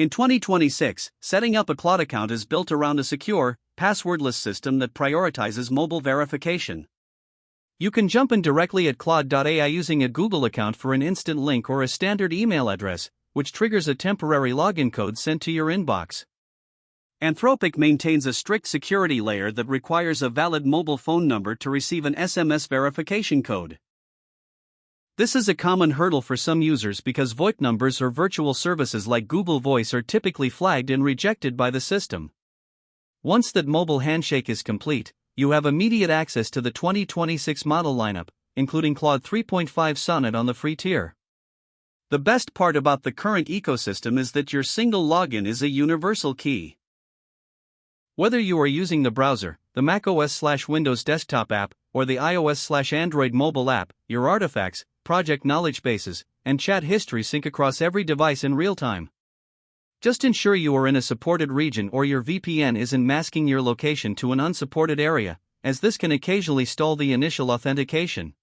In 2026, setting up a Claude account is built around a secure, passwordless system that prioritizes mobile verification. You can jump in directly at Claude AI using a Google account for an instant link or a standard email address, which triggers a temporary login code sent to your inbox. Anthropic maintains a strict security layer that requires a valid mobile phone number to receive an SMS verification code. This is a common hurdle for some users because VoIP numbers or virtual services like Google Voice are typically flagged and rejected by the system. Once that mobile handshake is complete, you have immediate access to the 2026 model lineup, including Claude 3.5 Sonnet on the free tier. The best part about the current ecosystem is that your single login is a universal key. Whether you are using the browser, the macOS/Windows desktop app, or the iOS/Android mobile app, your artifacts, project knowledge bases, and chat history sync across every device in real time. Just ensure you are in a supported region or your VPN isn't masking your location to an unsupported area, as this can occasionally stall the initial authentication.